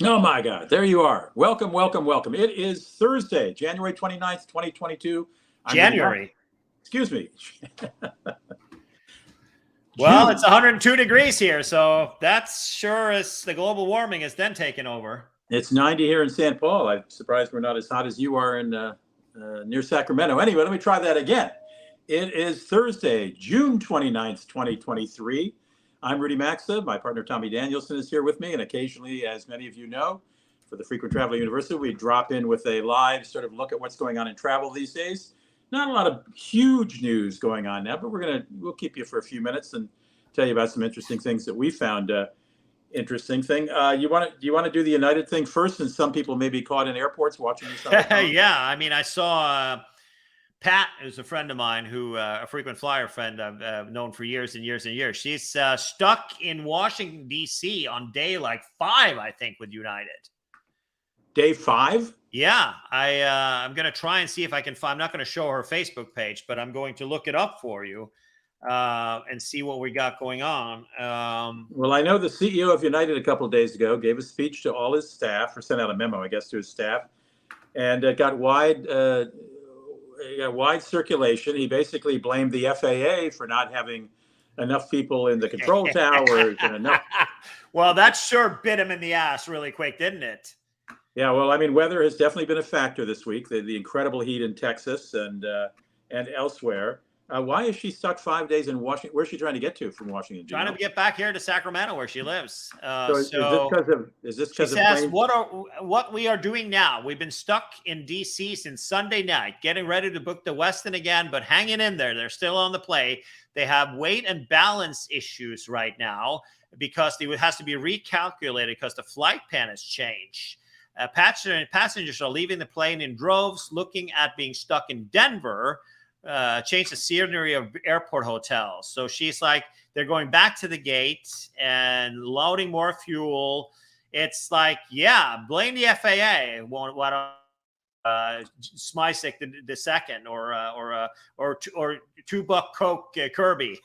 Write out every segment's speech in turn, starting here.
Oh my God, there you are. Welcome, welcome, welcome. It is Thursday, January 29th, 2022. I'm Rudy Maxa. January. Excuse me. Well, it's June. 102 degrees here, so that's sure as the global warming is then taken over. It's 90 here in St. Paul. I'm surprised we're not as hot as you are in near Sacramento. Anyway, let me try that again. It is Thursday, June 29th, 2023. I'm Rudy Maxa. My partner Tommy Danielsen is here with me. And occasionally, as many of you know, for the Frequent Traveler University, we drop in with a live sort of look at what's going on in travel these days. Not a lot of huge news going on now, but we'll keep you for a few minutes and tell you about some interesting things that we found interesting thing. Do you want to do the United thing first, since some people may be caught in airports watching this? Yeah, I mean, I saw Pat, who's a friend of mine, who a frequent flyer friend I've known for years and years and years. She's stuck in Washington, D.C. on day like 5, I think, with United. Day 5? Yeah, I'm going to try and see if I can find. I'm not going to show her Facebook page, but I'm going to look it up for you and see what we got going on. Well, I know the CEO of United a couple of days ago gave a speech to all his staff, or sent out a memo, I guess, to his staff, and it got wide circulation. He basically blamed the FAA for not having enough people in the control towers and enough. Well, that sure bit him in the ass really quick, didn't it? Yeah, well, I mean, weather has definitely been a factor this week. The incredible heat in Texas and elsewhere. Why is she stuck 5 days in Washington? Where's she trying to get to from Washington? Trying to get back here to Sacramento, where she lives. Is this because of planes? What we are doing now? We've been stuck in D.C. since Sunday night, getting ready to book the Westin again, but hanging in there. They're still on the play. They have weight and balance issues right now because it has to be recalculated because the flight plan has changed. Passengers are leaving the plane in droves, looking at being stuck in Denver. Change the scenery of airport hotels. So she's like, they're going back to the gate and loading more fuel. It's like, yeah, blame the FAA. Why don't Smysek the second or $2 Coke Kirby?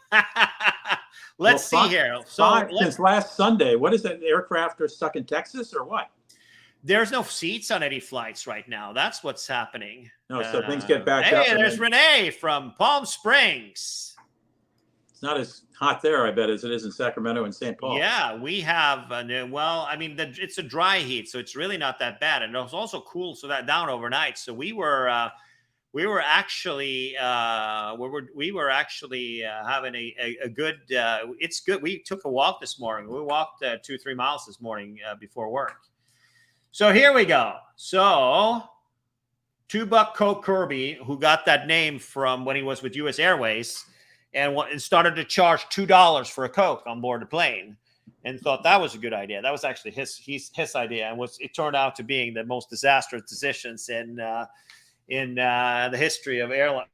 Let's see here. So since last Sunday, what is that? Aircraft are stuck in Texas or what? There's no seats on any flights right now. That's what's happening. No, so things get backed up. Hey, there's Renee from Palm Springs. It's not as hot there, I bet, as it is in Sacramento and St. Paul. Yeah, we have. Well, I mean, it's a dry heat, so it's really not that bad, and it was also cool, so that down overnight. So we were actually having a good. It's good. We took a walk this morning. We walked 2-3 miles this morning before work. So here we go. So $2 Coke Kirby, who got that name from when he was with U.S. Airways and started to charge $2 for a Coke on board the plane and thought that was a good idea. That was actually his idea, and it turned out to being the most disastrous decisions in the history of airline.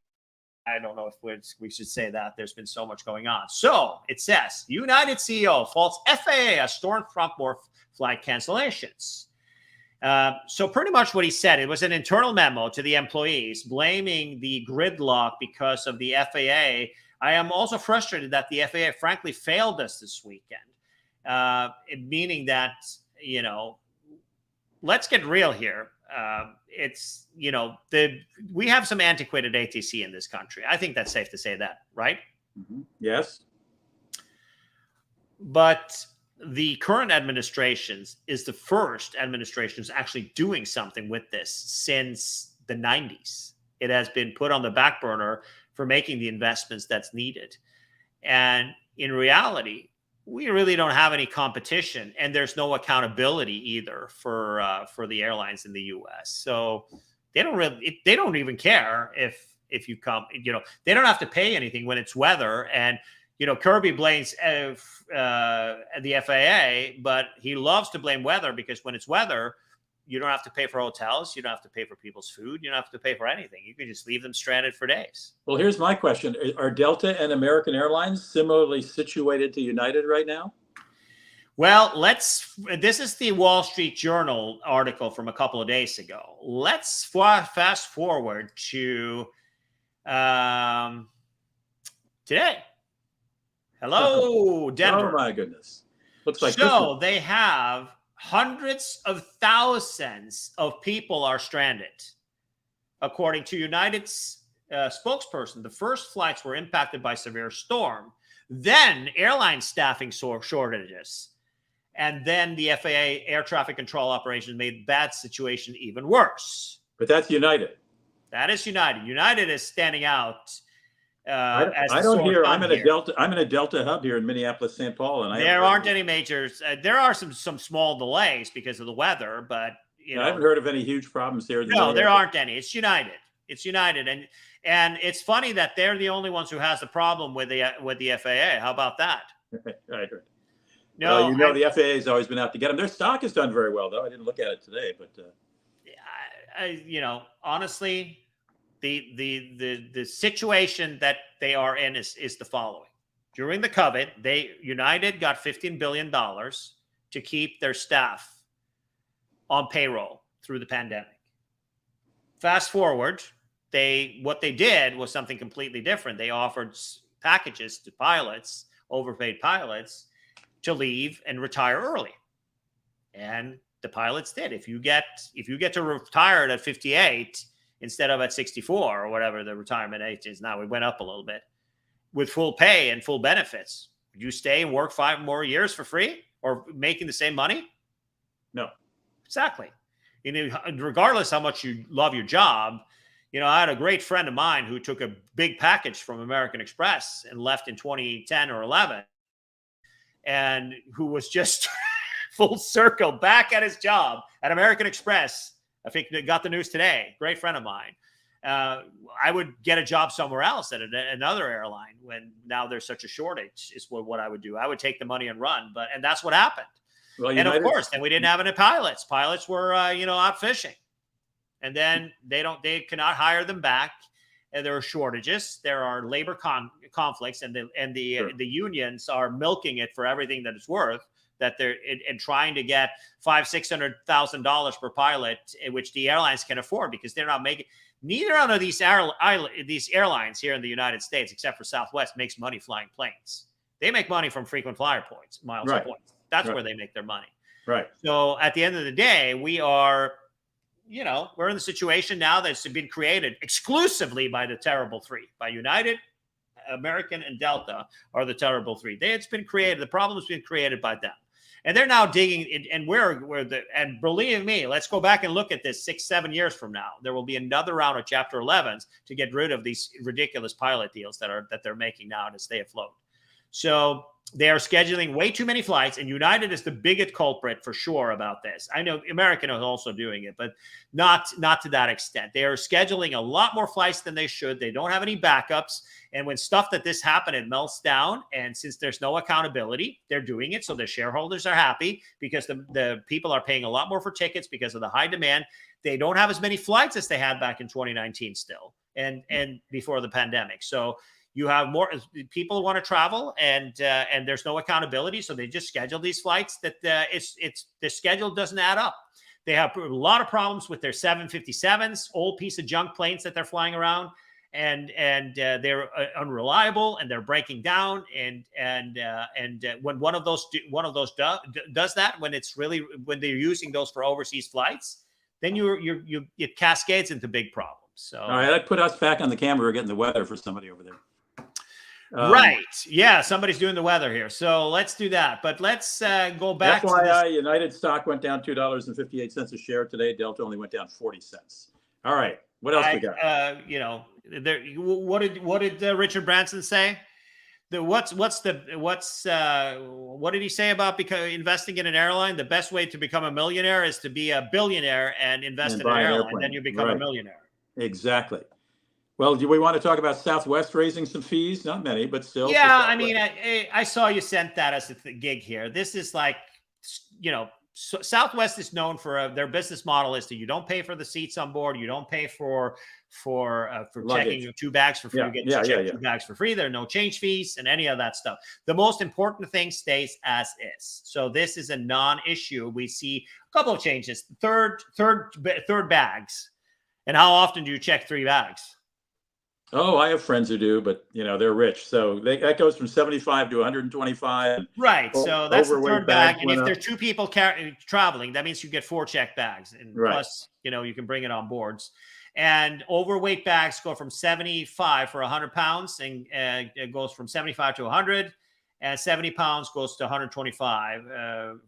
I don't know if we should say that. There's been so much going on. So it says, United CEO faults FAA as stormfront more flight cancellations. So pretty much what he said, it was an internal memo to the employees blaming the gridlock because of the FAA. I am also frustrated that the FAA frankly failed us this weekend, meaning that, let's get real here. We have some antiquated ATC in this country. I think that's safe to say that, right? Mm-hmm. Yes. But the current administration is the first administration who's actually doing something with this since the 90s. It has been put on the back burner for making the investments that's needed. And in reality, we really don't have any competition, and there's no accountability either for the airlines in the U.S. So they don't even care if you come. They don't have to pay anything when it's weather. And Kirby blames the FAA, but he loves to blame weather because when it's weather, you don't have to pay for hotels. You don't have to pay for people's food. You don't have to pay for anything. You can just leave them stranded for days. Well, here's my question. Are Delta and American Airlines similarly situated to United right now? Well, this is the Wall Street Journal article from a couple of days ago. Let's fast forward to today. Hello, Denver. Oh, my goodness. Looks like so they have hundreds of thousands of people are stranded. According to United's spokesperson, the first flights were impacted by severe storm, then airline staffing shortages, and then the FAA air traffic control operations made the bad situation even worse. But that's United. That is United. United is standing out. I don't hear. I'm in a Delta hub here in Minneapolis, St. Paul, and there aren't any majors. There are some small delays because of the weather, but I haven't heard of any huge problems here. No, there aren't any. It's United. It's United, and it's funny that they're the only ones who has the problem with the FAA. How about that? Right. No, the FAA has always been out to get them. Their stock has done very well, though. I didn't look at it today, but honestly, the situation that they are in is the following. During the COVID, United got $15 billion to keep their staff on payroll through the pandemic. Fast forward, what they did was something completely different. They offered packages to pilots, overpaid pilots, to leave and retire early. And the pilots did. If you get to retire at 58 instead of at 64 or whatever the retirement age is now, we went up a little bit, with full pay and full benefits, would you stay and work 5 more years for free or making the same money? No. Exactly. Regardless how much you love your job, I had a great friend of mine who took a big package from American Express and left in 2010 or 11, and who was just full circle back at his job at American Express. I think they got the news today. Great friend of mine. I would get a job somewhere else at another airline when now there's such a shortage is what I would do. I would take the money and run, and that's what happened. Well, and of course, then we didn't have any pilots. Pilots were, out fishing, and then they cannot hire them back. And there are shortages. There are labor conflicts, and the unions are milking it for everything that it's worth. That they're trying to get $500,000-$600,000 per pilot, which the airlines can afford because they're not making. Neither one of these airlines here in the United States, except for Southwest, makes money flying planes. They make money from frequent flyer points, miles and points. That's where they make their money. Right. So at the end of the day, we are, we're in the situation now that's been created exclusively by the terrible three, by United, American, and Delta are the terrible three. It's been created. The problem has been created by them. And they're now digging, and believe me, let's go back and look at this 6-7 years from now. There will be another round of Chapter 11s to get rid of these ridiculous pilot deals that they're making now to stay afloat. So they are scheduling way too many flights, and United is the biggest culprit for sure about this. I know American is also doing it, but not to that extent. They are scheduling a lot more flights than they should. They don't have any backups. And when stuff that this happened, it melts down. And since there's no accountability, they're doing it. So the shareholders are happy because the people are paying a lot more for tickets because of the high demand. They don't have as many flights as they had back in 2019 still and before the pandemic. So you have more people want to travel, and there's no accountability, so they just schedule these flights that the schedule doesn't add up. They have a lot of problems with their 757s, old piece of junk planes that they're flying around, and they're unreliable and they're breaking down. And when one of those does that, when they're using those for overseas flights, then it cascades into big problems. So all right, I put us back on the camera. We're getting the weather for somebody over there. Right. Yeah, somebody's doing the weather here. So let's do that. But let's go back FYI, to this. United stock went down $2.58 a share today. Delta only went down 40 cents. All right. What else we got? What did Richard Branson say? What did he say about investing in an airline? The best way to become a millionaire is to be a billionaire and invest in an airline. Then you become a millionaire. Exactly. Well, do we want to talk about Southwest raising some fees? Not many, but still. Yeah, I mean, I saw you sent that as a gig here. This is like, Southwest is known for their business model is you don't pay for the seats on board. You don't pay for checking your 2 bags for free. You get 2 bags for free. There are no change fees and any of that stuff. The most important thing stays as is. So this is a non-issue. We see a couple of changes. Third bags. And how often do you check 3 bags? Oh, I have friends who do, but they're rich, so that goes from 75 to 125. Right. So that's the Overweight third bag. bags And if went there's up. two people traveling, that means you get 4 checked bags. And Right. plus, you can bring it on boards. And overweight bags go from 75 for 100 pounds, and it goes from 75 to 100, and 70 pounds goes to 125 to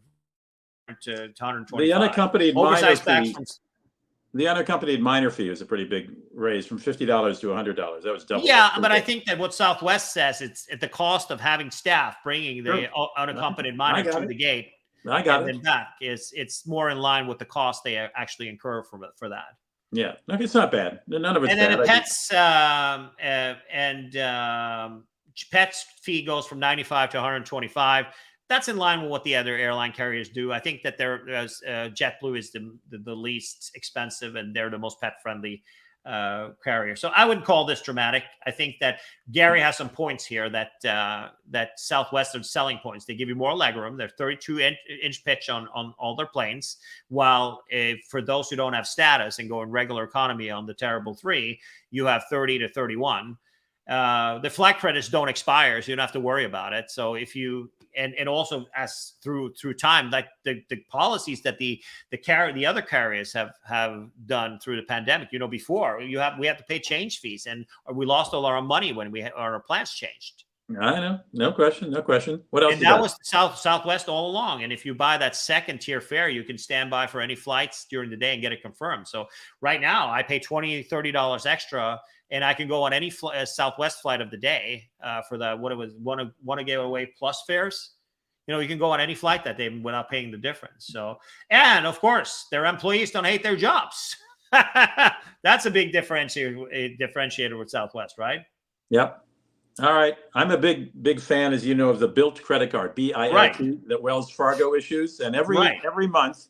The 125. unaccompanied minor Oversized bags fee. from The unaccompanied minor fee was a pretty big raise from $50 to $100. That was double. Yeah, but I think that what Southwest says, it's at the cost of having staff bringing the Sure. unaccompanied minor got to it. the gate I got and it. then back. It's more in line with the cost they actually incur for that. Yeah, okay, it's not bad. None of it's And then bad. pets fee goes from 95 to 125. That's in line with what the other airline carriers do. I think that JetBlue is the least expensive, and they're the most pet friendly carrier. So I wouldn't call this dramatic. I think that Gary has some points here that Southwest are selling points. They give you more legroom. They're 32-inch pitch on all their planes, while for those who don't have status and go in regular economy on the Terrible 3, you have 30 to 31. The flight credits don't expire, so you don't have to worry about it. So if you and also as through time, like the policies that the other carriers have done through the pandemic, before we have to pay change fees, and we lost all our money when our plans changed. I know, no question. What else? And that was Southwest all along. And if you buy that second tier fare, you can stand by for any flights during the day and get it confirmed. So right now I pay $20, $30 extra, and I can go on any Southwest flight of the day for the want to give away plus fares. You can go on any flight that day without paying the difference. So, and of course, their employees don't hate their jobs. That's a big differentiator with Southwest, right? Yep. All right. I'm a big fan, as you know, of the Bilt credit card, BILT, that Wells Fargo issues. And every month,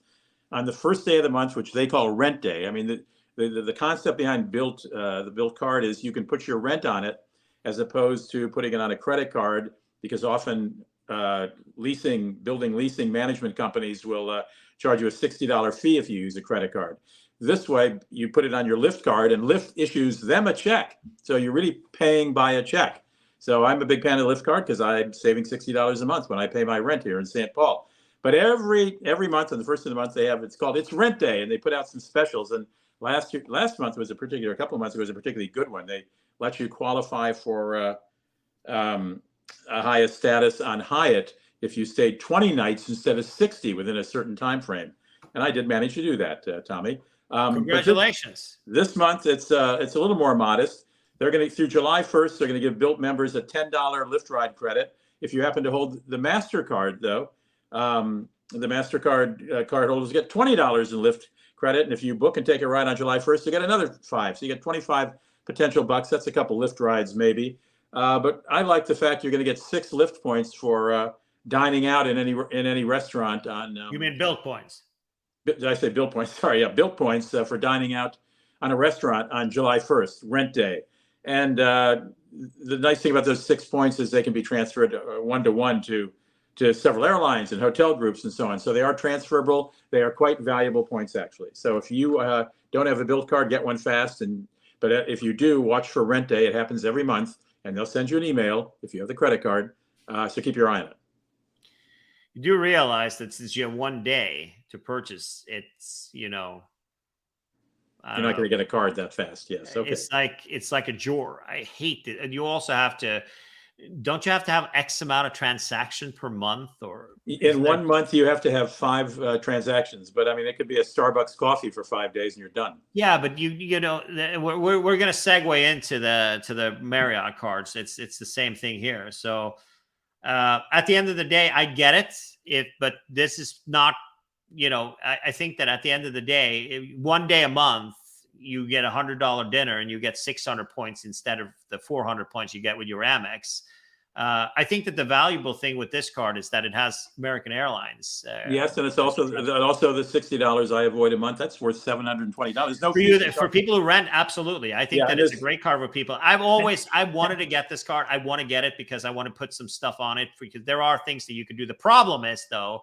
on the first day of the month, which they call rent day. I mean, the concept behind the Bilt card is you can put your rent on it as opposed to putting it on a credit card, because often building leasing management companies will charge you a $60 fee if you use a credit card. This way, you put it on your Lyft card, and Lyft issues them a check. So you're really paying by a check. So I'm a big fan of Lyft card because I'm saving $60 a month when I pay my rent here in St. Paul. But every month on the first of the month, it's rent day, and they put out some specials. And last month was a couple of months ago was a particularly good one. They let you qualify for a highest status on Hyatt if you stayed 20 nights instead of 60 within a certain time frame. And I did manage to do that, Tommy. Congratulations. This month it's a little more modest. They're going to, through July 1st, they're going to give Bilt members a $10 Lyft ride credit. If you happen to hold the MasterCard, though, the MasterCard card holders get $20 in Lyft credit. And if you book and take a ride on July 1st, you get another $5. So you get 25 potential bucks. That's a couple Lyft rides, maybe. But I like the fact you're going to get 6 Lyft points for dining out in any restaurant on. You mean Bilt points? Did I say Bilt points? Sorry, yeah, Bilt points for dining out on a restaurant on July 1st, rent day. And the nice thing about those 6 points is they can be transferred one-to-one to several airlines and hotel groups and so on. So they are transferable. They are quite valuable points, actually. So if you don't have a Bilt card, get one fast. But if you do, watch for rent day. It happens every month, and they'll send you an email if you have the credit card. So keep your eye on it. You do realize that since you have one day to purchase, it's you're not going to get a card that fast. Yes. Okay. It's like a drawer. I hate it. And you also don't you have to have X amount of transaction per month, or in 1 month you have to have 5 transactions, but I mean, it could be a Starbucks coffee for 5 days and you're done. Yeah. But we're going to segue into the Marriott cards. It's the same thing here. So at the end of the day, I get it. But this is not, I think that at the end of the day, 1 day a month, you get $100 dinner and you get 600 points instead of the 400 points you get with your Amex. I think that the valuable thing with this card is that it has American Airlines. Yes, and it's also the $60 I avoid a month. That's worth $720. No, for people who rent, absolutely. I think that it's a great card for people. I wanted to get this card. I want to get it because I want to put some stuff on it, because there are things that you can do. The problem is, though,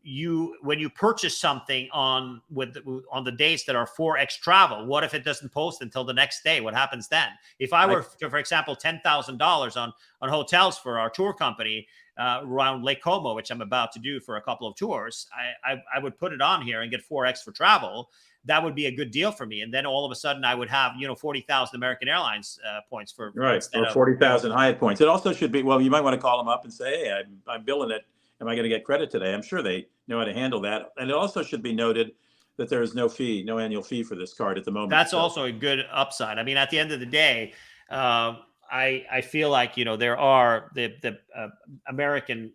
when you purchase something on the dates that are 4x travel, what if it doesn't post until the next day? What happens then? If I were to, for example, $10,000 on hotels for our tour company around Lake Como, which I'm about to do for a couple of tours, I would put it on here and get 4x for travel. That would be a good deal for me. And then all of a sudden I would have, 40,000 American Airlines points for right, or 40,000 Hyatt points. It also should be, well, you might want to call them up and say, hey, I'm billing it. Am I going to get credit today? I'm sure they know how to handle that. And it also should be noted that there is no annual fee for this card at the moment. That's also a good upside. I mean, at the end of the day, I feel like, there are the American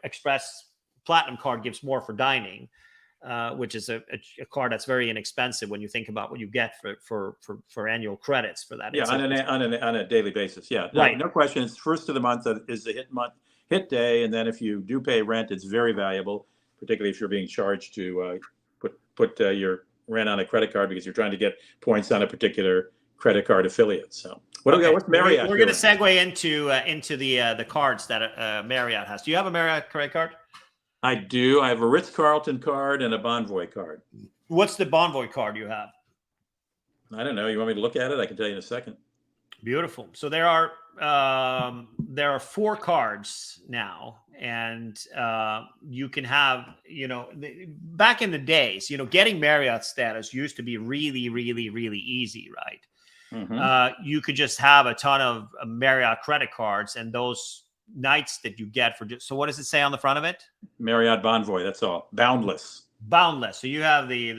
Express Platinum card gives more for dining, which is a card that's very inexpensive when you think about what you get for annual credits for that. Yeah, on a daily basis. Yeah, right. No question. It's first of the month is the hit day, and then if you do pay rent, it's very valuable, particularly if you're being charged to put your rent on a credit card because you're trying to get points on a particular credit card affiliate. So what do we got? What's Marriott? We're going to segue into the cards that Marriott has. Do you have a Marriott credit card? I do. I have a Ritz-Carlton card and a Bonvoy card. What's the Bonvoy card you have? I don't know. You want me to look at it? I can tell you in a second. Beautiful. So there are 4 cards now, and you can have, back in the days, getting Marriott status used to be really, really, really easy, right? Mm-hmm. You could just have a ton of Marriott credit cards, and those nights that you get so what does it say on the front of it? Marriott Bonvoy. That's all. Boundless. So you have the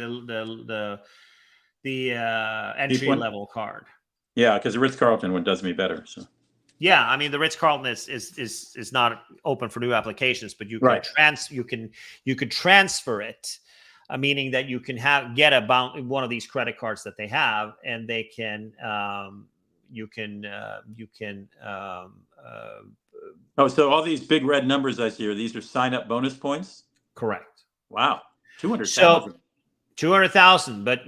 entry level card. Yeah, because the Ritz-Carlton one does me better. So. Yeah, I mean the Ritz-Carlton is not open for new applications, but you can you could transfer it, meaning that you can get one of these credit cards that they have, and they can Oh, so all these big red numbers I see here, these are sign-up bonus points? Correct. Wow, 200,000. So 200,000, but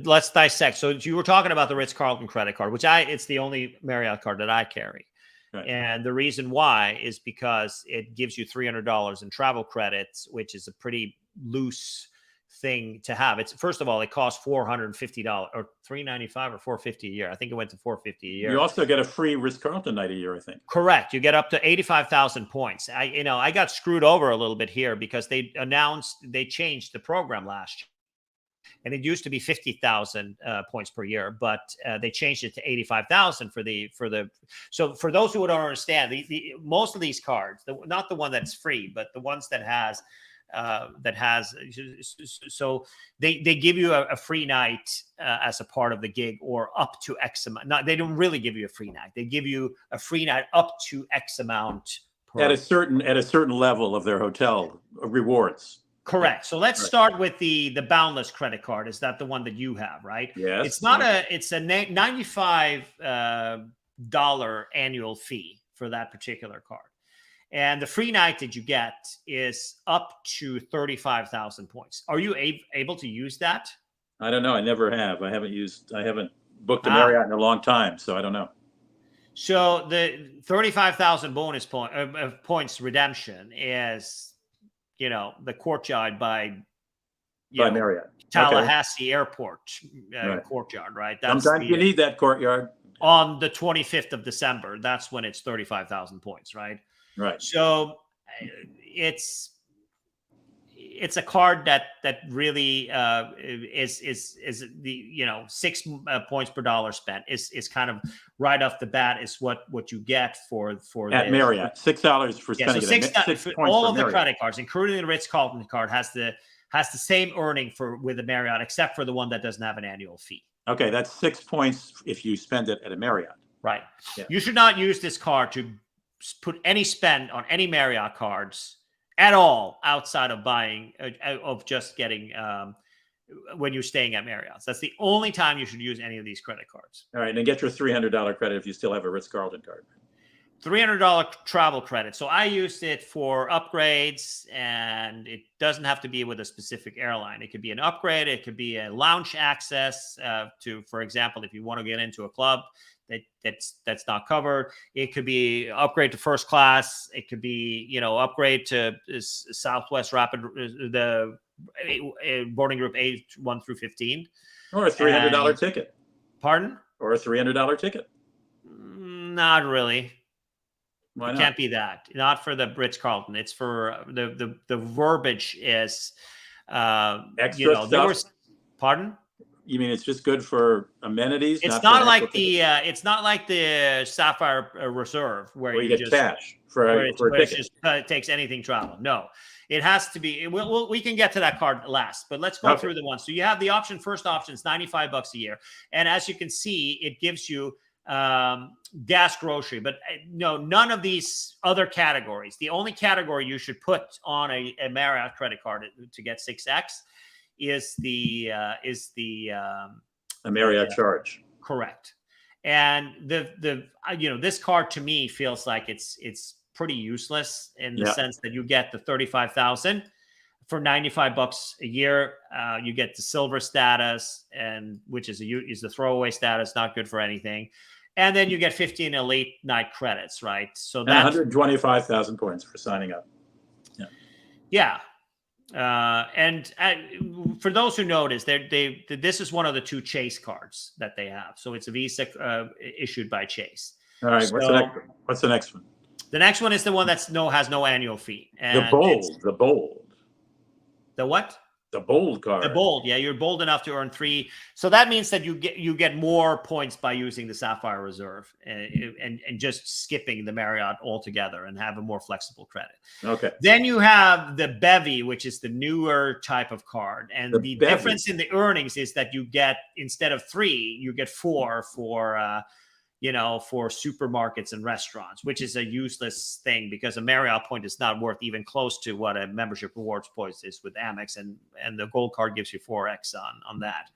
let's dissect. So you were talking about the Ritz-Carlton credit card, which it's the only Marriott card that I carry. Right. And the reason why is because it gives you $300 in travel credits, which is a pretty loose thing to have. It's first of all, it costs $450 or $395 or $450 a year. I think it went to $450 a year. You also get a free Ritz-Carlton night a year, I think. Correct. You get up to 85,000 points. I got screwed over a little bit here because they changed the program last year. And it used to be 50,000 points per year, but they changed it to 85,000 so for those who don't understand, the most of these cards, not the one that's free, but the ones so they give you a free night as a part of the gig, or up to X amount. They don't really give you a free night. They give you a free night up to X amount at a certain level of their hotel rewards. Correct. So let's start with the Boundless credit card. Is that the one that you have, right? Yes. It's a $95 annual fee for that particular card. And the free night that you get is up to 35,000 points. Are you able to use that? I don't know. I never have. I haven't booked a Marriott in a long time, so I don't know. So the 35,000 bonus points redemption is, the courtyard by Marriott. Tallahassee Airport courtyard, right? Sometimes you need that courtyard. On the 25th of December, that's when it's 35,000 points, right? Right. So it's a card that really is the 6 points per dollar spent is kind of right off the bat is what you get for at Marriott. $6 for spending. So $6 for all of the credit cards, including the Ritz-Carlton card, has the same earning with the Marriott, except for the one that doesn't have an annual fee. Okay, that's 6 points if you spend it at a Marriott. Right. Yeah. You should not use this card to put any spend on any Marriott cards at all outside of buying, of just getting when you're staying at Marriott's. That's the only time you should use any of these credit cards. All right, and get your $300 credit if you still have a Ritz-Carlton card. $300 travel credit. So I used it for upgrades, and it doesn't have to be with a specific airline. It could be an upgrade. It could be a lounge access for example, if you want to get into a club that's not covered. It could be upgrade to first class. It could be, upgrade to Southwest Rapid, the boarding group A1 through 15. Or a $300 ticket. Pardon? Or a $300 ticket. Not really. Why not? It can't be that. Not for the Ritz-Carlton. It's for the verbiage is extra stuff. Pardon? You mean it's just good for amenities? It's not like the Sapphire Reserve where you get just cash for a ticket. It takes anything travel. No, it has to be. We can get to that card last, but let's go through the ones. So you have the option. First option is $95 a year, and as you can see, it gives you gas, grocery, but no, none of these other categories. The only category you should put on a Marriott credit card to get 6x is the Marriott charge. Correct. And this card to me feels like it's pretty useless in the sense that you get the 35,000 for $95 a year. You get the silver status, and which is the throwaway status, not good for anything. And then you get 15 elite night credits, right? So that's 125,000 points for signing up. Yeah. And for those who notice, this is one of the two Chase cards that they have. So it's a Visa issued by Chase. All right. What's the next one? The next one is the one has no annual fee. And the bold. The what? The bold card. The bold, yeah, you're bold enough to earn 3. So that means that you get more points by using the Sapphire Reserve and just skipping the Marriott altogether and have a more flexible credit. Okay. Then you have the Bevy, which is the newer type of card, and the difference in the earnings is that you get, instead of 3, you get 4 for supermarkets and restaurants, which is a useless thing because a Marriott point is not worth even close to what a membership rewards points is with Amex, and the gold card gives you 4x on that.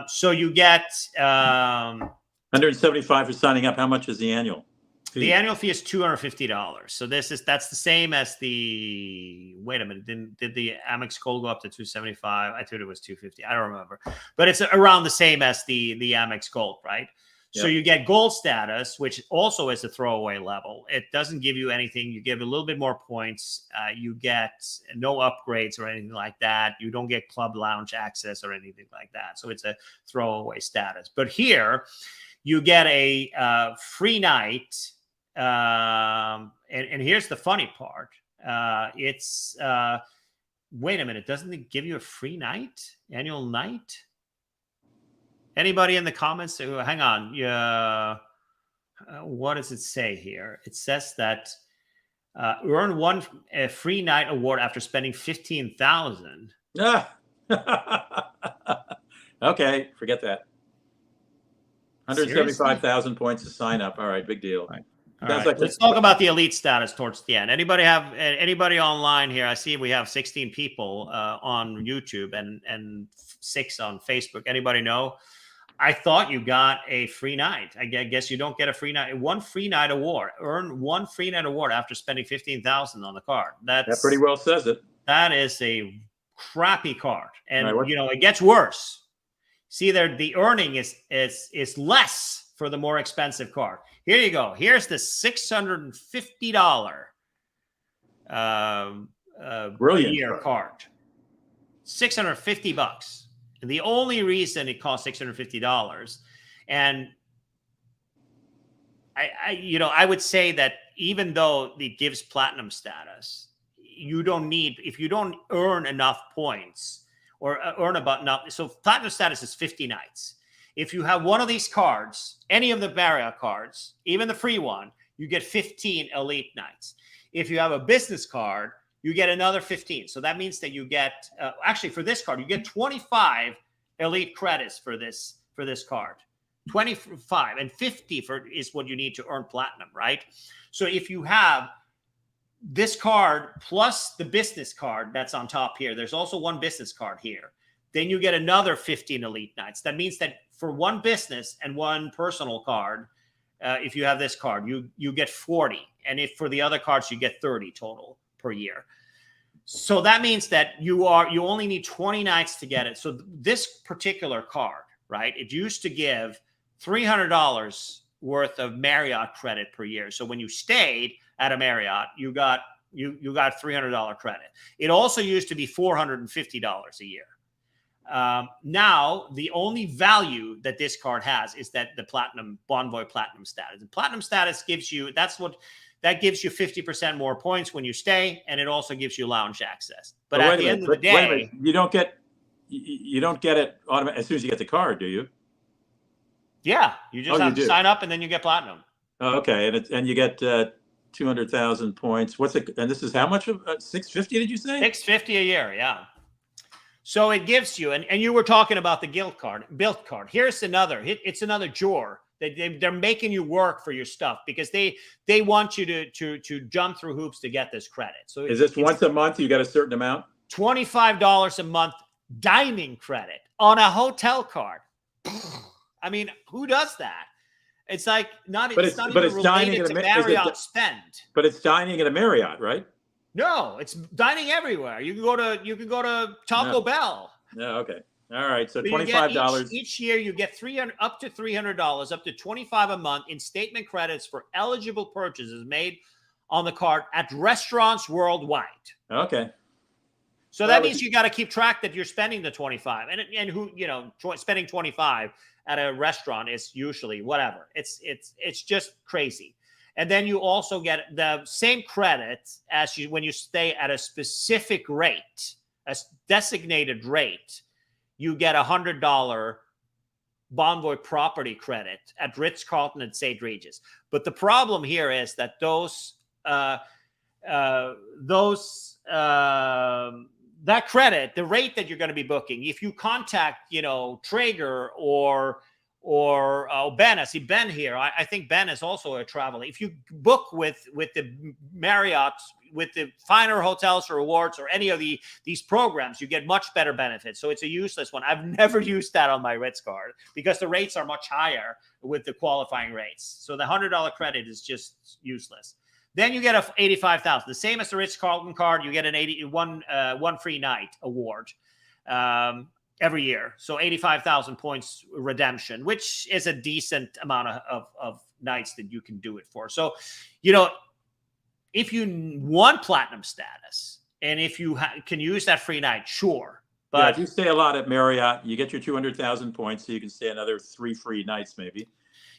So you get $175 for signing up. How much is the annual fee? The annual fee is $250. So that's the same as the. Wait a minute, did the Amex Gold go up to $275? I thought it was $250. I don't remember, but it's around the same as the Amex Gold, right? So you get gold status, which also is a throwaway level. It doesn't give you anything. You give a little bit more points. You get no upgrades or anything like that. You don't get club lounge access or anything like that. So it's a throwaway status. But here you get a free night. And here's the funny part. Wait a minute. Doesn't it give you a free night, annual night? Anybody in the comments? Hang on. What does it say here? It says that earn a free night award after spending 15,000. Okay, forget that. 175,000 points to sign up. All right, big deal. All right. Let's talk about the elite status towards the end. Anybody online here? I see we have 16 people on YouTube and 6 on Facebook. Anybody know? I thought you got a free night. I guess you don't get a free night. One free night award. Earn one free night award after spending 15,000 on the card. That pretty well says it. That is a crappy card, and it gets worse. See there, the earning is less for the more expensive card. Here you go. Here's the $650 brilliant year card. $650. And the only reason it costs $650, and I would say that even though it gives platinum status, if you don't earn enough points or earn about enough. So platinum status is 50 nights. If you have one of these cards, any of the Marriott cards, even the free one, you get 15 elite nights. If you have a business card, you get another 15. So that means that you get, actually for this card, you get 25 elite credits for this card. 25 and 50 is what you need to earn platinum, right? So if you have this card plus the business card that's on top here, there's also one business card here. Then you get another 15 elite nights. That means that for one business and one personal card, if you have this card, you get 40. And if for the other cards, you get 30 total per year. So that means that you only need 20 nights to get it. So this particular card, right? It used to give $300 worth of Marriott credit per year. So when you stayed at a Marriott, you got $300 credit. It also used to be $450 a year. Now the only value that this card has is that the Bonvoy Platinum status. The Platinum status gives you, that gives you 50% more points when you stay, and it also gives you lounge access. But at the end of the day, you don't get it automatically as soon as you get the card, do you? Yeah, you just have to sign up, and then you get platinum. Oh, okay, and you get 200,000 points. What's it? And this is how much of 650? Did you say? 650 a year, yeah. So it gives you, and you were talking about the Built card. Here's another. It's another drawer. They're making you work for your stuff because they want you to jump through hoops to get this credit. So is this once a month? You got a certain amount? $25 a month dining credit on a hotel card. I mean, who does that? It's like it's not even related to Marriott spend. But it's dining at a Marriott, right? No, it's dining everywhere. You can go to Taco Bell. Yeah, okay. All right. So $25 each year. You get up to $300, up to $25 a month in statement credits for eligible purchases made on the card at restaurants worldwide. Okay. So that means you got to keep track that you're spending the 25, and who spending 25 at a restaurant is usually whatever. It's just crazy. And then you also get the same credit as when you stay at a specific rate, a designated rate. You get $100 Bonvoy property credit at Ritz-Carlton and St. Regis. But the problem here is that that credit, the rate that you're going to be booking, if you contact, Traeger or Ben, I see Ben here. I think Ben is also a traveler. If you book with the Marriott, with the finer hotels or rewards or any of these programs, you get much better benefits. So it's a useless one. I've never used that on my Ritz card because the rates are much higher with the qualifying rates. So the $100 credit is just useless. Then you get a $85,000, the same as the Ritz-Carlton card. You get one free night award every year. So 85,000 points redemption, which is a decent amount of nights that you can do it for. So, if you want platinum status and if you can use that free night, sure. But if you stay a lot at Marriott, you get your 200,000 points, so you can stay another 3 free nights maybe.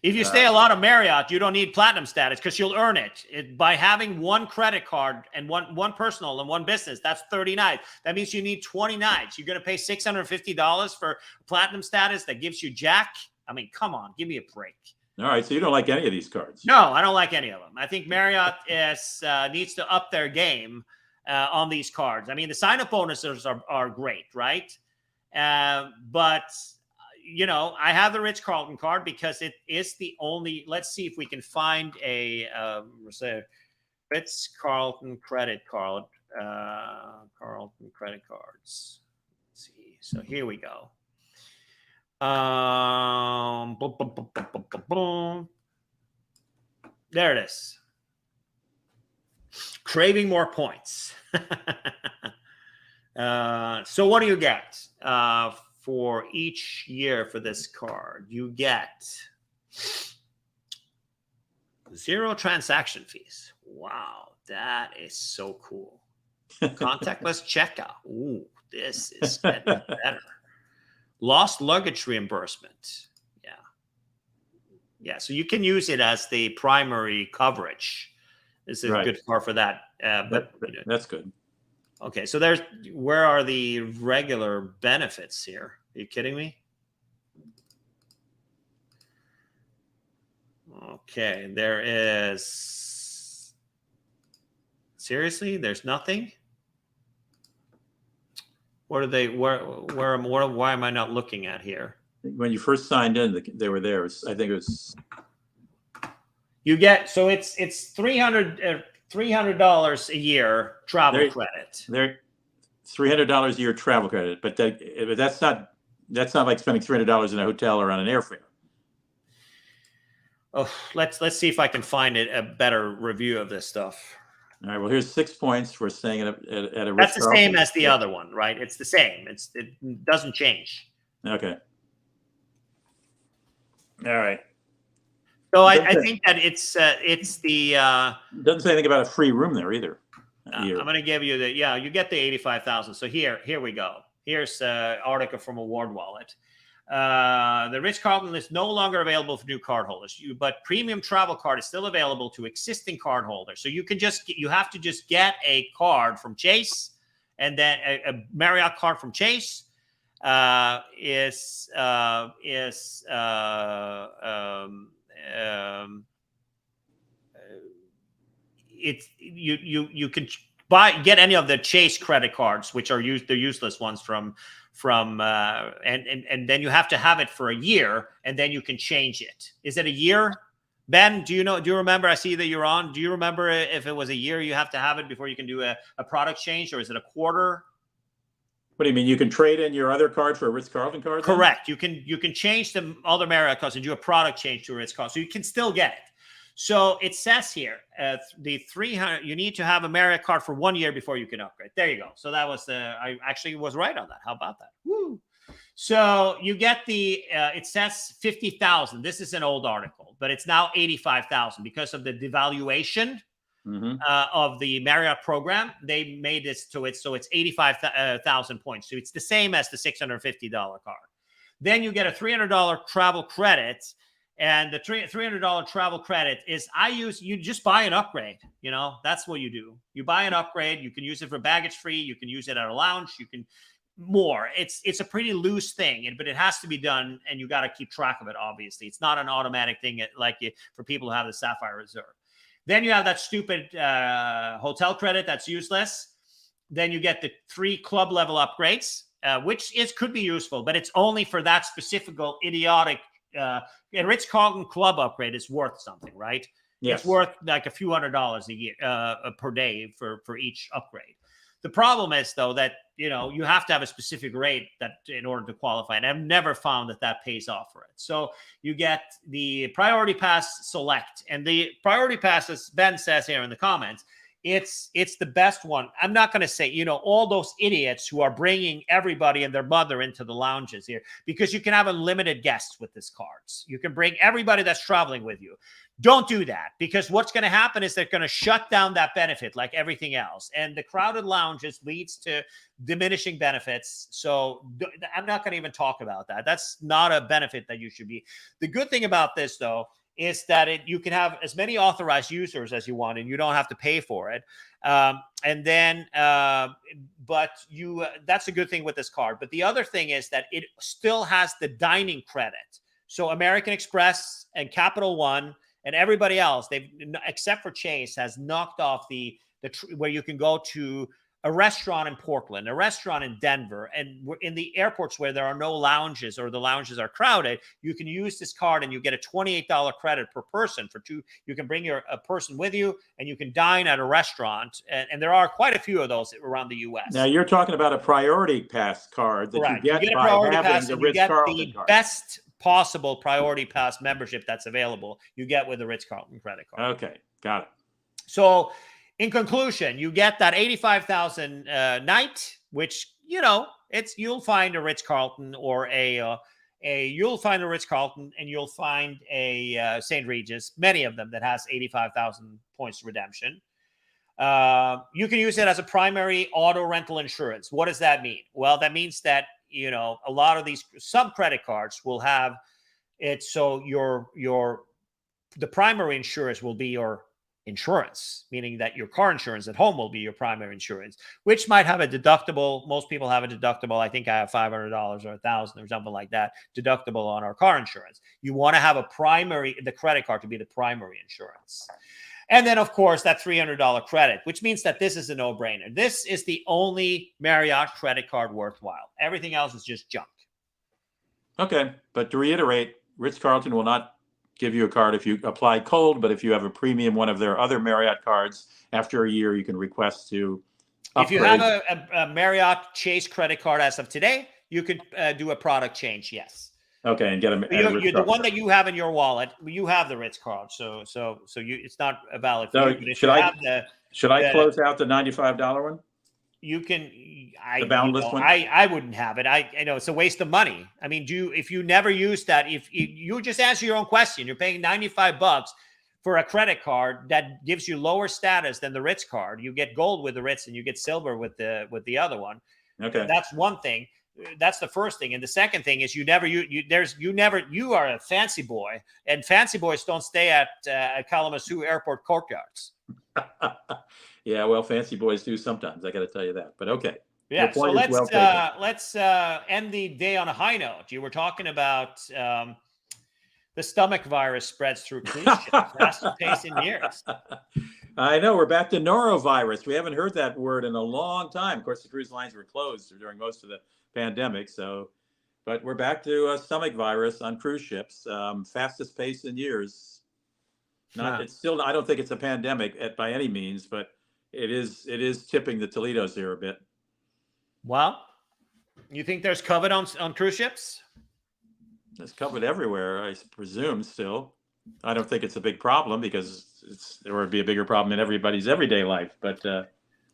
If you stay a lot of Marriott, you don't need platinum status because you'll earn it by having one credit card and one personal and one business. That's 30 nights. That means you need 20 nights. You're going to pay $650 for platinum status that gives you jack. I mean, come on, give me a break. All right, so you don't like any of these cards? No, I don't like any of them. I think Marriott needs to up their game on these cards. I mean, the sign-up bonuses are great, right? But I have the Ritz-Carlton card because it is the only. Let's see if we can find a Ritz-Carlton credit card. Carlton credit cards. Let's see. So here we go. There it is. Craving more points. So what do you get for each year for this card? You get 0 transaction fees. Wow, that is so cool. Contactless checkout. Ooh, this is getting better. Lost luggage reimbursement. Yeah. So you can use it as the primary coverage. This is a good part for that. That's good. Okay, so where are the regular benefits here? Are you kidding me? Okay, there is. Seriously, there's nothing. What are they? Why am I not looking at here? When you first signed in, they were there. I think it was. You get it's $300 a year travel credit. They're $300 a year travel credit, but that's not like spending $300 in a hotel or on an airfare. Oh, let's see if I can find a better review of this stuff. All right. Well, here's 6 points for staying at a. That's the same as the other one, right? It's the same. It doesn't change. Okay. All right. So I think that it's the doesn't say anything about a free room there either. I'm going to give you you get the 85,000. So here we go. Here's an article from Award Wallet. The Ritz-Carlton is no longer available for new cardholders, but premium travel card is still available to existing cardholders. So you have to just get a card from Chase, and then a Marriott card from Chase you can get any of the Chase credit cards, which are the useless ones and then you have to have it for a year, and then you can change it. Is it a year? Ben, do you remember? I see that you're on. Do you remember if it was a year you have to have it before you can do a product change, or is it a quarter? What do you mean? You can trade in your other card for a Ritz-Carlton card? Then? Correct. You can change the other Marriott cards and do a product change to a Ritz-Carlton, so you can still get it. So it says here, the 300. You need to have a Marriott card for 1 year before you can upgrade. There you go. So that was I actually was right on that. How about that? Woo! So you get it says 50,000. This is an old article, but it's now 85,000 because of the devaluation of the Marriott program. They made this so it's 85,000 points. So it's the same as the $650 card. Then you get a $300 travel credit. And the $300 travel credit is you just buy an upgrade. That's what you do. You buy an upgrade. You can use it for baggage free. You can use it at a lounge. You can more. It's a pretty loose thing, but it has to be done, and you got to keep track of it. Obviously, it's not an automatic thing for people who have the Sapphire Reserve. Then you have that stupid hotel credit that's useless. Then you get the 3 club level upgrades, which could be useful, but it's only for that specific idiotic. A Ritz-Carlton club upgrade is worth something, right? Yes. It's worth like a few $100s a year per day for each upgrade. The problem is, though, that you have to have a specific rate in order to qualify, and I've never found that pays off for it. So you get the Priority Pass Select, and the Priority Pass, as Ben says here in the comments, it's the best one. I'm not going to say, all those idiots who are bringing everybody and their mother into the lounges here, because you can have unlimited guests with these cards. You can bring everybody that's traveling with you. Don't do that, because what's going to happen is they're going to shut down that benefit like everything else. And the crowded lounges leads to diminishing benefits. So I'm not going to even talk about that. That's not a benefit that you should be. The good thing about this, though, is that you can have as many authorized users as you want, and you don't have to pay for it. But that's a good thing with this card. But the other thing is that it still has the dining credit. So American Express and Capital One and everybody else, except for Chase, has knocked off where you can go to a restaurant in Portland, a restaurant in Denver, and in the airports where there are no lounges or the lounges are crowded, you can use this card and you get a $28 credit per person for 2. You can bring a person with you, and you can dine at a restaurant. And there are quite a few of those around the U.S. Now you're talking about a Priority Pass card that you get a by Priority having Pass, the and you get Ritz-Carlton the card. best possible Priority Pass membership that's available. You get with the Ritz-Carlton credit card. Okay, got it. So, in conclusion, you get that 85,000 night, which you'll find a Ritz-Carlton or you'll find a Ritz-Carlton, and you'll find a St. Regis, many of them that has 85,000 points redemption. You can use it as a primary auto rental insurance. What does that mean? Well, that means that a lot of some credit cards will have it, so the primary insurance will be your insurance, meaning that your car insurance at home will be your primary insurance, which might have a deductible. Most people have a deductible. I think I have $500 or $1,000 or something like that deductible on our car insurance. You want to have the credit card to be the primary insurance. And then, of course, that $300 credit, which means that this is a no-brainer. This is the only Marriott credit card worthwhile. Everything else is just junk. Okay, but to reiterate, Ritz-Carlton will not give you a card if you apply cold, but if you have a premium one of their other Marriott cards, after a year you can request to upgrade. If you have a Marriott Chase credit card as of today, you can do a product change, yes. Okay, and get the one that you have in your wallet. You have the Ritz card, so it's not valid. So should I close out the $95 one? You can. The boundless one? I wouldn't have it. It's a waste of money. I mean, if you never use that, if you just answer your own question, you're paying $95 for a credit card that gives you lower status than the Ritz card. You get gold with the Ritz and you get silver with the other one. Okay. That's one thing. That's the first thing. And the second thing is you are a fancy boy, and fancy boys don't stay at Kalamazoo airport courtyards. Yeah, well, fancy boys do sometimes. I got to tell you that. But okay. Yeah. So Your point is well taken. let's end the day on a high note. You were talking about the stomach virus spreads through cruise ships, fastest pace in years. I know, we're back to norovirus. We haven't heard that word in a long time. Of course, the cruise lines were closed during most of the pandemic. But we're back to stomach virus on cruise ships. Fastest pace in years. It's still. I don't think it's a pandemic by any means, but it is tipping the Toledo's here a bit. Well, you think there's COVID on cruise ships? It's COVID everywhere, I presume. Still, I don't think it's a big problem because there would be a bigger problem in everybody's everyday life. But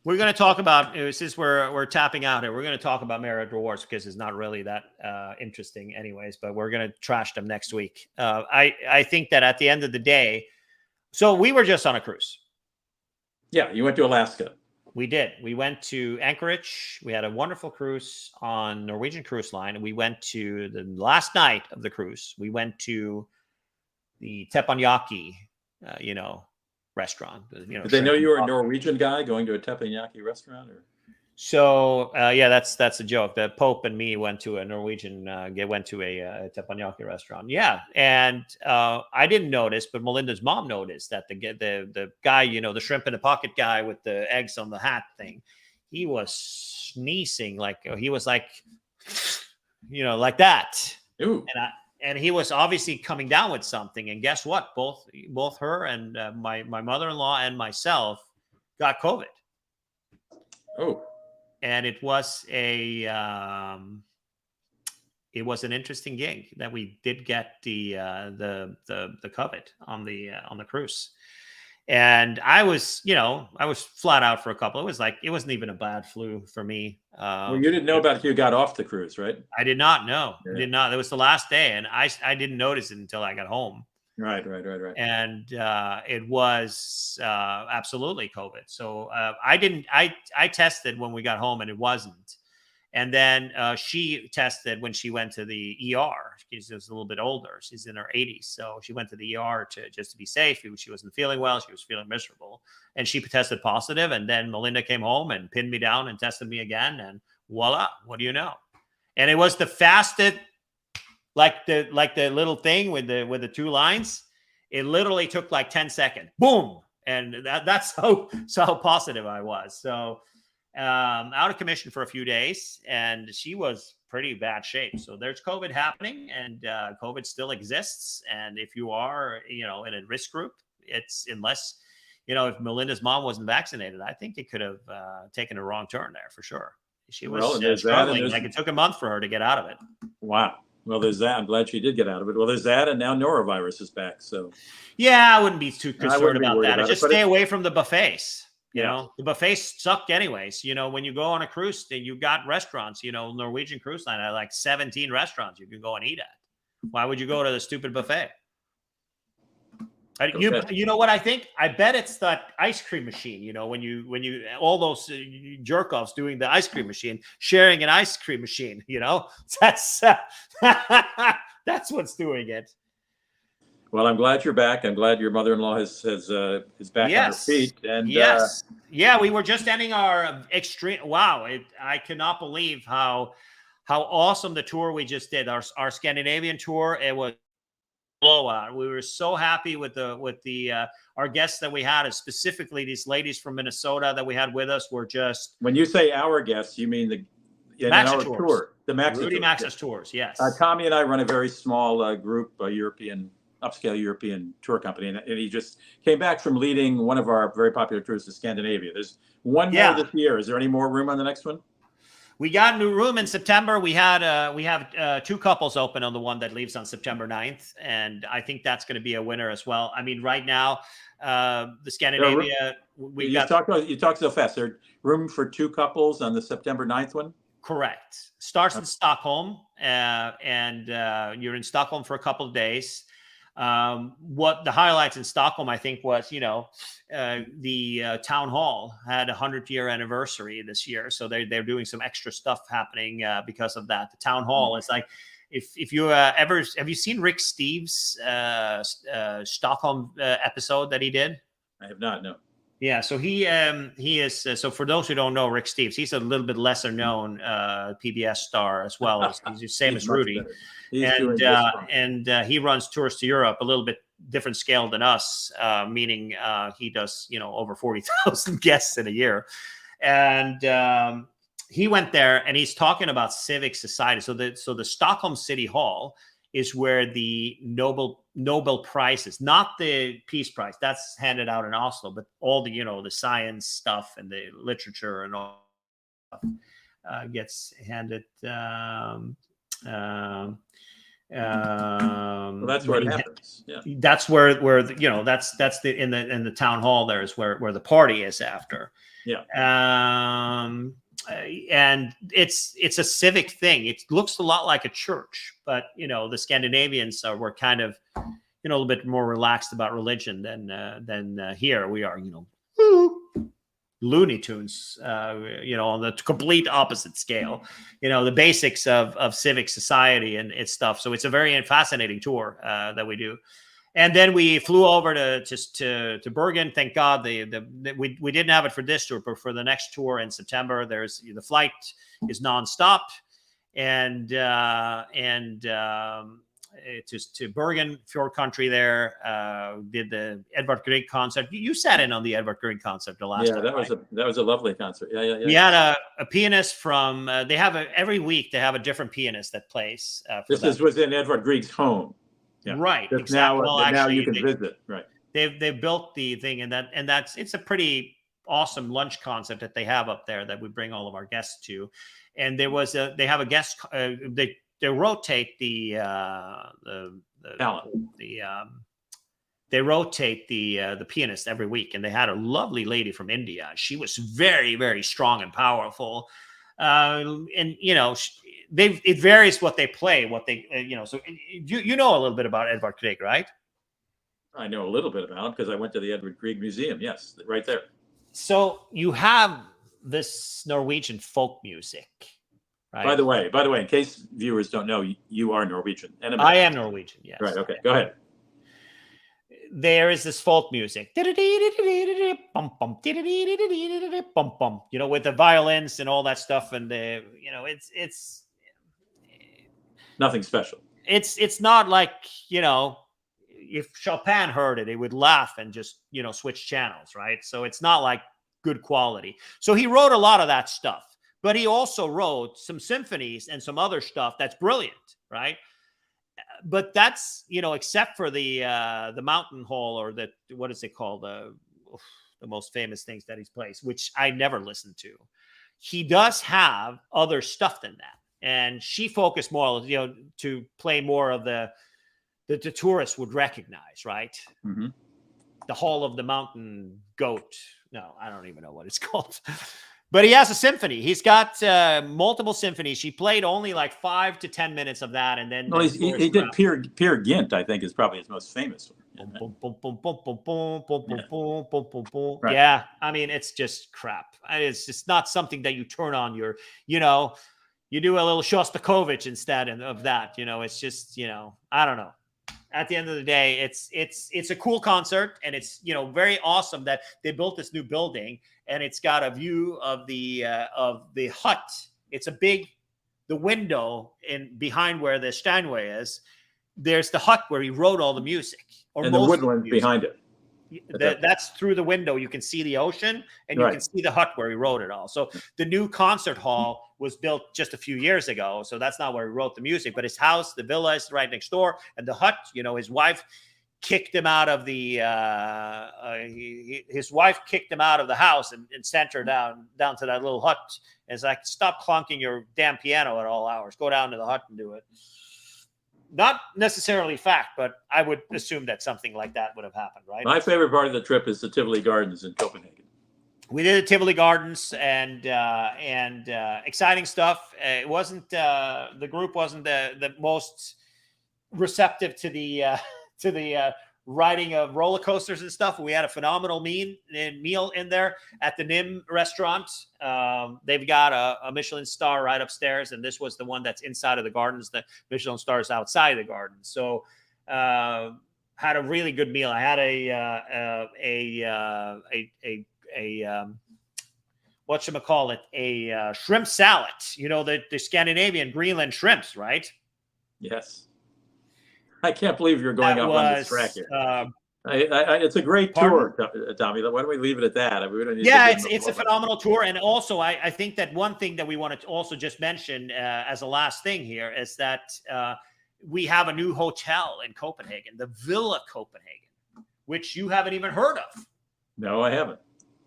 we're going to talk about, since we're tapping out here, we're going to talk about Marriott Rewards because it's not really that interesting, anyways. But we're going to trash them next week. I think that at the end of the day, so we were just on a cruise. Yeah, you went to Alaska. We did. We went to Anchorage. We had a wonderful cruise on Norwegian Cruise Line. And we went to the last night of the cruise. We went to the teppanyaki, restaurant. Did they know you were a Norwegian guy going to a teppanyaki restaurant? Or? So that's a joke. The Pope and me went to a Norwegian. Went to a teppanyaki restaurant. Yeah, and I didn't notice, but Melinda's mom noticed that the guy, the shrimp in the pocket guy with the eggs on the hat thing, he was sneezing like like that. Ooh. And he was obviously coming down with something. And guess what? Both her and my mother-in-law and myself got COVID. Oh. And it was an interesting gig that we did get the COVID on the cruise. And I was flat out for a couple. It wasn't even a bad flu for me. Well, you didn't know about it. You got off the cruise, right? I did not know. Yeah. I did not. It was the last day, and I didn't notice it until I got home. Right. And it was absolutely COVID. So I tested when we got home, and it wasn't. And then she tested when she went to the ER. She's a little bit older. She's in her 80s. So she went to the ER just to be safe. She wasn't feeling well. She was feeling miserable. And she tested positive. And then Melinda came home and pinned me down and tested me again. And voila, what do you know? And it was the fastest, like the little thing with the two lines. It literally took like 10 seconds. Boom. And that's how positive I was. So out of commission for a few days, and she was pretty bad shape. So there's COVID happening, and COVID still exists. And if you are, in a risk group, unless if Melinda's mom wasn't vaccinated, I think it could have taken a wrong turn there for sure. She was struggling. Like it took a month for her to get out of it. Wow. Well, there's that. I'm glad she did get out of it. Well, there's that, and now norovirus is back. So yeah, I wouldn't be too concerned about that. Just stay away from the buffets. The buffets suck anyways. When you go on a cruise, you got restaurants. Norwegian Cruise Line had like 17 restaurants you can go and eat at. Why would you go to the stupid buffet? You know what I think? I bet it's that ice cream machine. When you all those jerk offs doing the ice cream machine, sharing an ice cream machine. That's that's what's doing it. Well, I'm glad you're back. I'm glad your mother-in-law is back on her feet. And yes, we were just ending our extreme. Wow, I cannot believe how awesome the tour we just did. Our Scandinavian tour. It was blowout. We were so happy with our guests that we had, and specifically these ladies from Minnesota that we had with us were just. When you say our guests, you mean Maxa tour, the Maxa Rudy tour. Maxa's tours. Yes. Tommy and I run a very small group, upscale European tour company, and he just came back from leading one of our very popular tours to Scandinavia. There's one more this year. Is there any more room on the next one? We got a new room in September. We have 2 couples open on the one that leaves on September 9th. And I think that's going to be a winner as well. I mean, right now, the Scandinavia, you talked so fast. There's room for 2 couples on the September 9th one? Correct. Starts in Stockholm, and you're in Stockholm for a couple of days. What the highlights in Stockholm, I think, was, the town hall had a 100-year anniversary this year. So they're doing some extra stuff happening because of that. The town hall is like, if you have you seen Rick Steves' Stockholm episode that he did? I have not, no. Yeah, so he is. So for those who don't know Rick Steves, he's a little bit lesser known PBS star as well. He's the same as Rudy, and he runs tours to Europe, a little bit different scale than us, meaning he does over 40,000 guests in a year, and he went there and he's talking about civic society. So the Stockholm City Hall is where the Nobel Prizes, not the Peace Prize, that's handed out in Oslo, but all the the science stuff and the literature and all gets handed. Well, that's where it happens. Yeah, that's where that's the in the town hall there is where the party is after. Yeah. And it's a civic thing. It looks a lot like a church, but the Scandinavians were kind of a little bit more relaxed about religion than here we are. Looney Tunes, on the complete opposite scale. The basics of civic society and its stuff. So it's a very fascinating tour that we do. And then we flew over to Bergen. Thank God we didn't have it for this tour, but for the next tour in September, the flight is nonstop, and to Bergen, Fjord Country there. Did the Edvard Grieg concert. You sat in on the Edvard Grieg concert the last time. That was a lovely concert. Yeah. We had a pianist from. They have every week they have a different pianist that plays. This was in Edvard Grieg's home. Yeah. Right. Exactly. Now you can visit. Right. They've built the thing, and it's a pretty awesome lunch concept that they have up there that we bring all of our guests to. And they have a guest. They rotate the talent. They rotate the pianist every week, and they had a lovely lady from India. She was very, very strong and powerful, and it varies what they play, So you know a little bit about Edvard Grieg, right? I know a little bit about him because I went to the Edvard Grieg Museum. Yes, right there. So you have this Norwegian folk music, right? By the way, in case viewers don't know, you are Norwegian. I am Norwegian. Yes. Right. Okay. Go ahead. There is this folk music, with the violins and all that stuff, and it's nothing special. It's not like if Chopin heard it, he would laugh and just switch channels, right? So it's not like good quality. So he wrote a lot of that stuff, but he also wrote some symphonies and some other stuff that's brilliant, right? But that's except for the Mountain Hall, or what is it called, the most famous things that he's played, which I never listened to. He does have other stuff than that, and she focused more to play more of the tourists would recognize, right? Mm-hmm. The Hall of the Mountain Goat. No, I don't even know what it's called. But he has a symphony. He's got multiple symphonies. She played only like 5 to 10 minutes of that, and then he did Peer Gynt. I think is probably his most famous one. Right. Yeah, I mean it's just crap. It's just not something that you turn on your. You do a little Shostakovich instead of that. It's just I don't know. At the end of the day, it's a cool concert, and it's very awesome that they built this new building, and it's got a view of the hut. It's the window behind where the Steinway is. There's the hut where he wrote all the music, and the woodland behind it. That's through the window. You can see the ocean, and you can see the hut where he wrote it all. So the new concert hall was built just a few years ago. So that's not where he wrote the music, but his house, the villa is right next door. And the hut, his wife kicked him out of the his wife kicked him out of the house and sent her down to that little hut. It's like, stop clunking your damn piano at all hours. Go down to the hut and do it. Not necessarily fact, but I would assume that something like that would have happened, right? My favorite part of the trip is the Tivoli Gardens in Copenhagen. We did the Tivoli Gardens and exciting stuff. It wasn't the group wasn't the most receptive to the riding of roller coasters and stuff. We had a phenomenal meal in there at the Nim restaurant. They've got a Michelin star right upstairs, and this was the one that's inside of the gardens. The Michelin star is outside the garden. So had a really good meal. I had whatchamacallit, a shrimp salad. You know, the Scandinavian Greenland shrimps, right? Yes. I can't believe you're going up on this track here. It's a great tour, Tommy. Why don't we leave it at that? It's a phenomenal tour. And also, I think that one thing that we want to also just mention as a last thing here is that we have a new hotel in Copenhagen, the Villa Copenhagen, which you haven't even heard of. No, I haven't.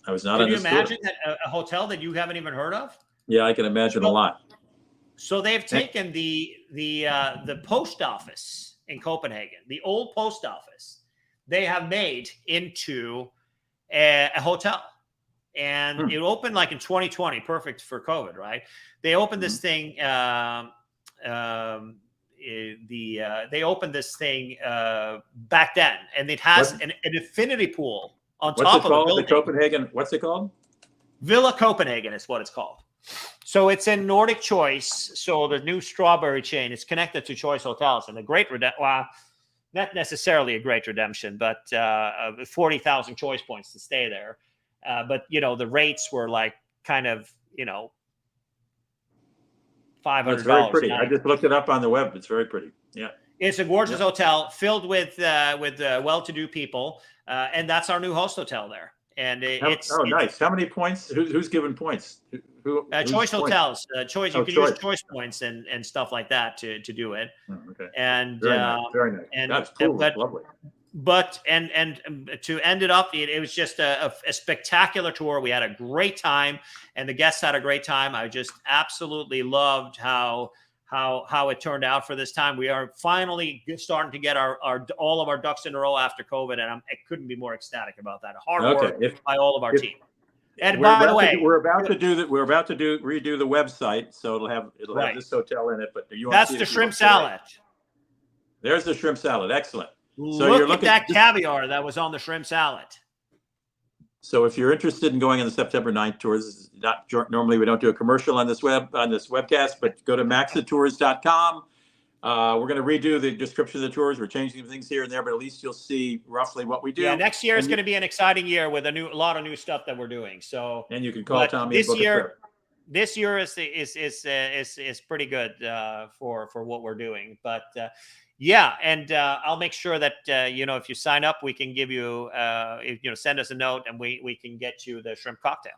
I was not on this tour. Can you imagine that a hotel that you haven't even heard of? Yeah, I can imagine a lot. So they've taken the post office in Copenhagen, the old post office, they have made into a hotel. And it opened like in 2020, perfect for COVID, right? They opened this thing. They opened this thing back then, and it has an infinity pool on top of the building. The Copenhagen. What's it called? Villa Copenhagen is what it's called. So it's in Nordic Choice. So the new strawberry chain is connected to Choice Hotels, and a great well, not necessarily a great redemption, but 40,000 Choice points to stay there. But you know, the rates were like kind of, you know, $500. It's very pretty. I just looked it up on the web. It's very pretty. Yeah. It's a gorgeous hotel filled with well-to-do people, and that's our new host hotel there. And it's nice. How many points? Who's given points? Choice Hotels. Choice. You can use Choice points and stuff like that to do it. Oh, okay. And very nice. And that's cool. But, lovely. But and to end it up, it was just a spectacular tour. We had a great time, and the guests had a great time. I just absolutely loved how it turned out for this time. We are finally starting to get all of our ducks in a row after COVID, and I couldn't be more ecstatic about that. Hard work by all of our team. And by the way, we're about to redo the website, so it'll have this hotel in it. But that's the shrimp salad. There's the shrimp salad. Excellent. So look at that caviar that was on the shrimp salad. So if you're interested in going on the September 9th tours, normally we don't do a commercial on this webcast, but go to maxatours.com. We're going to redo the description of the tours. We're changing things here and there, but at least you'll see roughly what we do. Yeah, next year is going to be an exciting year with a lot of new stuff that we're doing. So and you can call Tommy. This year is pretty good for what we're doing, but. Yeah, and I'll make sure that if you sign up, we can give you send us a note, and we can get you the shrimp cocktail.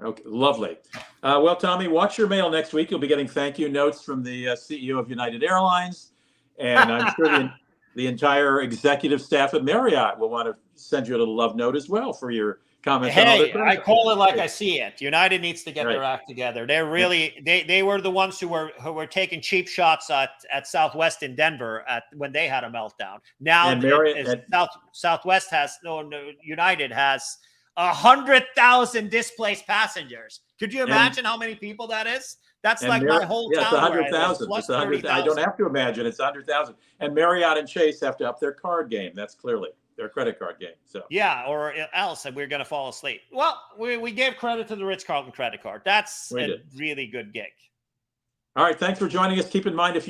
Okay, lovely. Well, Tommy, watch your mail next week. You'll be getting thank you notes from the CEO of United Airlines, and I'm sure the entire executive staff at Marriott will want to send you a little love note as well for your comments. Hey, I call it like I see it. United needs to get their act together. They're really they were the ones who were taking cheap shots at Southwest in Denver when they had a meltdown. Now Southwest United has 100,000 displaced passengers. Could you imagine how many people that is? That's like my whole town. It's 100,000. It's 100,000. I don't have to imagine. It's 100,000. And Marriott and Chase have to up their card game. That's clearly their credit card game. So yeah, or else we're going to fall asleep. Well, we gave credit to the Ritz-Carlton credit card. That's a really good gig. All right. Thanks for joining us. Keep in mind, if you